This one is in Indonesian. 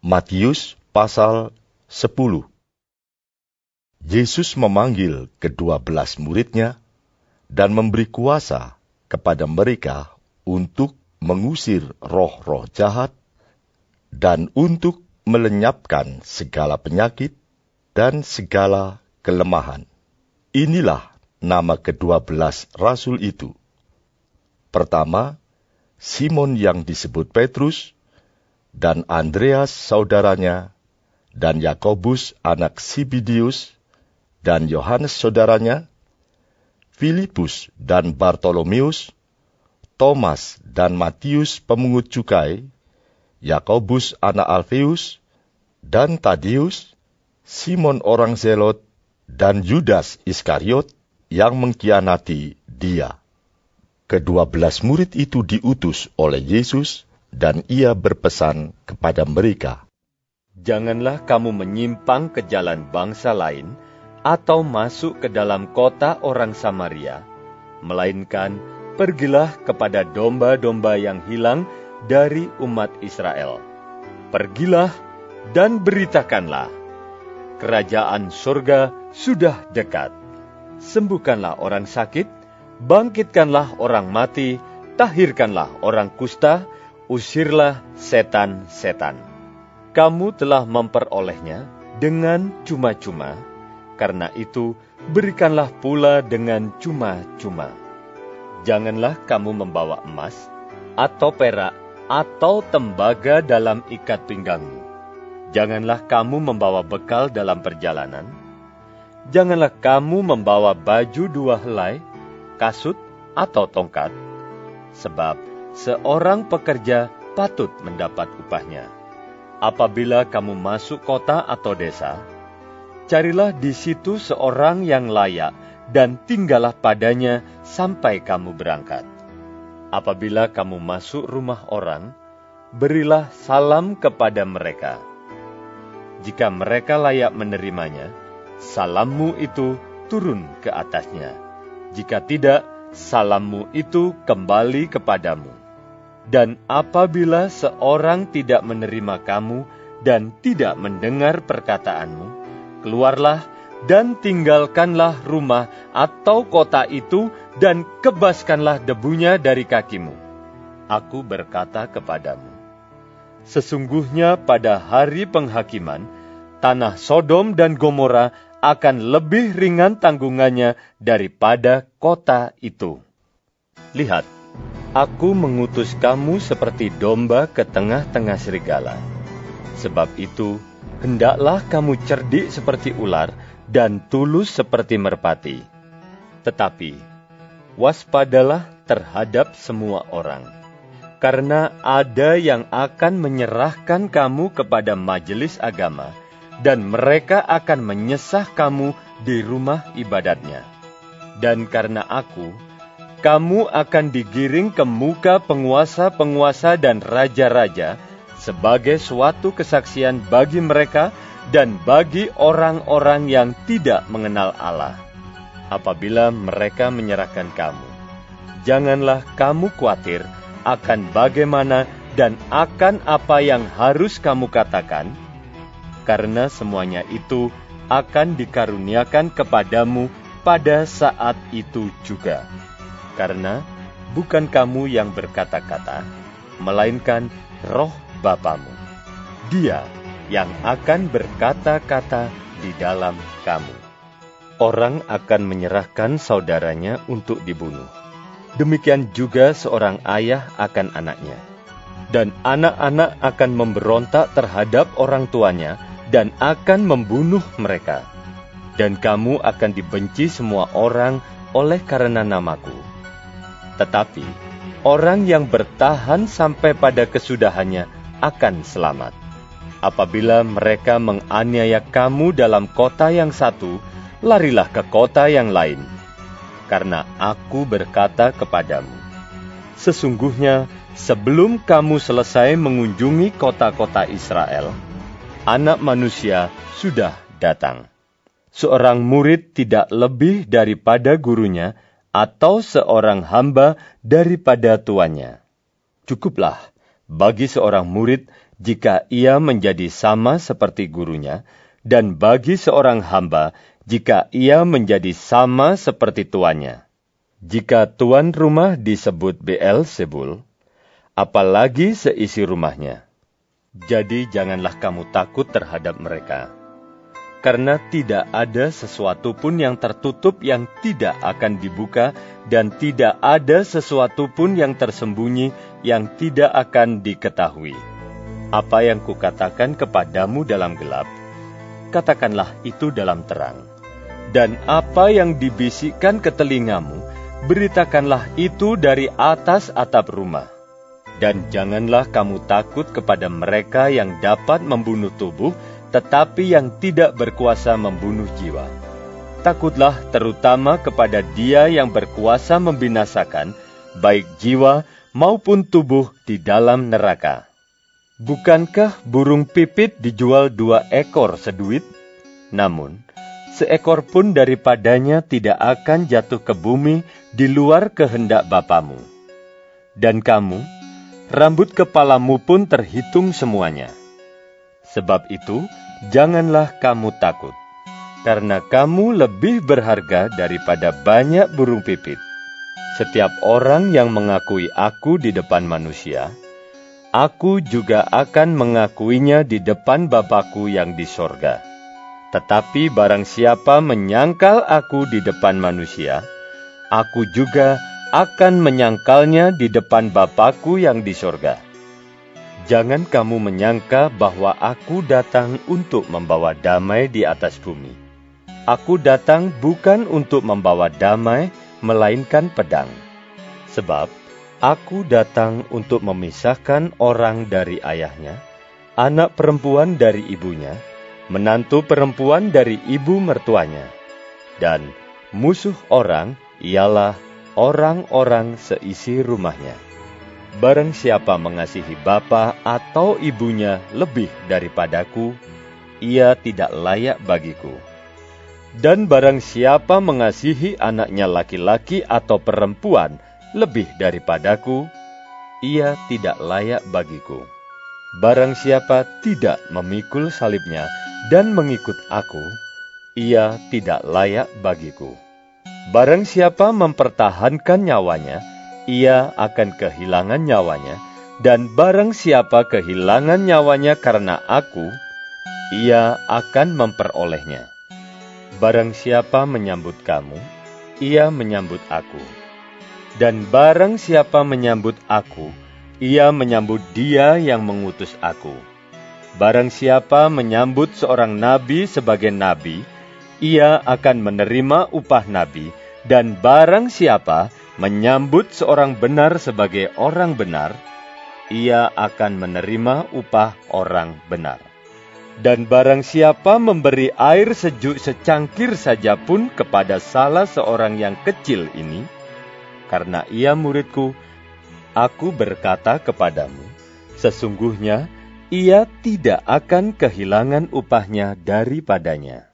Matius pasal 10. Yesus memanggil ke-12 muridnya dan memberi kuasa kepada mereka untuk mengusir roh-roh jahat dan untuk melenyapkan segala penyakit dan segala kelemahan. Inilah nama ke-12 rasul itu. Pertama, Simon yang disebut Petrus, dan Andreas saudaranya, dan Yakobus anak Zebedeus, dan Yohanes saudaranya, Filipus dan Bartolomeus, Thomas dan Matius pemungut cukai, Yakobus anak Alfeus, dan Tadeus, Simon orang Zelot, dan Yudas Iskariot yang mengkhianati dia. Ke-12 murid itu diutus oleh Yesus, dan ia berpesan kepada mereka, "Janganlah kamu menyimpang ke jalan bangsa lain, atau masuk ke dalam kota orang Samaria, melainkan pergilah kepada domba-domba yang hilang dari umat Israel. Pergilah dan beritakanlah, kerajaan surga sudah dekat. Sembuhkanlah orang sakit, bangkitkanlah orang mati, tahirkanlah orang kusta, usirlah setan-setan. Kamu telah memperolehnya dengan cuma-cuma, karena itu berikanlah pula dengan cuma-cuma. Janganlah kamu membawa emas, atau perak, atau tembaga dalam ikat pinggangmu. Janganlah kamu membawa bekal dalam perjalanan. Janganlah kamu membawa baju 2 helai, kasut, atau tongkat, sebab seorang pekerja patut mendapat upahnya. Apabila kamu masuk kota atau desa, carilah di situ seorang yang layak dan tinggallah padanya sampai kamu berangkat. Apabila kamu masuk rumah orang, berilah salam kepada mereka. Jika mereka layak menerimanya, salammu itu turun ke atasnya. Jika tidak, salammu itu kembali kepadamu. Dan apabila seorang tidak menerima kamu dan tidak mendengar perkataanmu, keluarlah dan tinggalkanlah rumah atau kota itu dan kebaskanlah debunya dari kakimu. Aku berkata kepadamu, sesungguhnya pada hari penghakiman, tanah Sodom dan Gomora akan lebih ringan tanggungannya daripada kota itu. Lihat, aku mengutus kamu seperti domba ke tengah-tengah serigala. Sebab itu, hendaklah kamu cerdik seperti ular dan tulus seperti merpati. Tetapi, waspadalah terhadap semua orang, karena ada yang akan menyerahkan kamu kepada majelis agama, dan mereka akan menyesah kamu di rumah ibadatnya. Dan karena aku, kamu akan digiring ke muka penguasa-penguasa dan raja-raja sebagai suatu kesaksian bagi mereka dan bagi orang-orang yang tidak mengenal Allah. Apabila mereka menyerahkan kamu, janganlah kamu khawatir akan bagaimana dan akan apa yang harus kamu katakan, karena semuanya itu akan dikaruniakan kepadamu pada saat itu juga. Karena bukan kamu yang berkata-kata, melainkan Roh Bapamu. Dia yang akan berkata-kata di dalam kamu. Orang akan menyerahkan saudaranya untuk dibunuh. Demikian juga seorang ayah akan anaknya. Dan anak-anak akan memberontak terhadap orang tuanya dan akan membunuh mereka. Dan kamu akan dibenci semua orang oleh karena namaku. Tetapi orang yang bertahan sampai pada kesudahannya akan selamat. Apabila mereka menganiaya kamu dalam kota yang satu, larilah ke kota yang lain. Karena aku berkata kepadamu, sesungguhnya sebelum kamu selesai mengunjungi kota-kota Israel, Anak Manusia sudah datang. Seorang murid tidak lebih daripada gurunya, atau seorang hamba daripada tuannya. Cukuplah bagi seorang murid jika ia menjadi sama seperti gurunya, dan bagi seorang hamba jika ia menjadi sama seperti tuannya. Jika tuan rumah disebut Beelzebul, apalagi seisi rumahnya. Jadi janganlah kamu takut terhadap mereka, karena tidak ada sesuatu pun yang tertutup yang tidak akan dibuka, dan tidak ada sesuatu pun yang tersembunyi yang tidak akan diketahui. Apa yang kukatakan kepadamu dalam gelap, katakanlah itu dalam terang. Dan apa yang dibisikkan ke telingamu, beritakanlah itu dari atas atap rumah. Dan janganlah kamu takut kepada mereka yang dapat membunuh tubuh, tetapi yang tidak berkuasa membunuh jiwa. Takutlah terutama kepada Dia yang berkuasa membinasakan, baik jiwa maupun tubuh di dalam neraka. Bukankah burung pipit dijual 2 ekor seduit? Namun, seekor pun daripadanya tidak akan jatuh ke bumi di luar kehendak Bapamu. Dan kamu, rambut kepalamu pun terhitung semuanya. Sebab itu, janganlah kamu takut, karena kamu lebih berharga daripada banyak burung pipit. Setiap orang yang mengakui aku di depan manusia, aku juga akan mengakuinya di depan Bapa-Ku yang di sorga. Tetapi barang siapa menyangkal aku di depan manusia, aku juga akan menyangkalnya di depan Bapa-Ku yang di sorga. Jangan kamu menyangka bahwa aku datang untuk membawa damai di atas bumi. Aku datang bukan untuk membawa damai, melainkan pedang. Sebab aku datang untuk memisahkan orang dari ayahnya, anak perempuan dari ibunya, menantu perempuan dari ibu mertuanya, dan musuh orang ialah orang-orang seisi rumahnya. Barang siapa mengasihi bapa atau ibunya lebih daripadaku, ia tidak layak bagiku. Dan barang siapa mengasihi anaknya laki-laki atau perempuan lebih daripadaku, ia tidak layak bagiku. Barang siapa tidak memikul salibnya dan mengikut aku, ia tidak layak bagiku. Barang siapa mempertahankan nyawanya, ia akan kehilangan nyawanya, dan barang siapa kehilangan nyawanya karena aku, ia akan memperolehnya. Barang siapa menyambut kamu, ia menyambut aku. Dan barang siapa menyambut aku, ia menyambut Dia yang mengutus aku. Barang siapa menyambut seorang nabi sebagai nabi, ia akan menerima upah nabi, dan barang siapa menyambut seorang benar sebagai orang benar, ia akan menerima upah orang benar. Dan barang siapa memberi air sejuk secangkir saja pun kepada salah seorang yang kecil ini, karena ia muridku, aku berkata kepadamu, sesungguhnya ia tidak akan kehilangan upahnya daripadanya.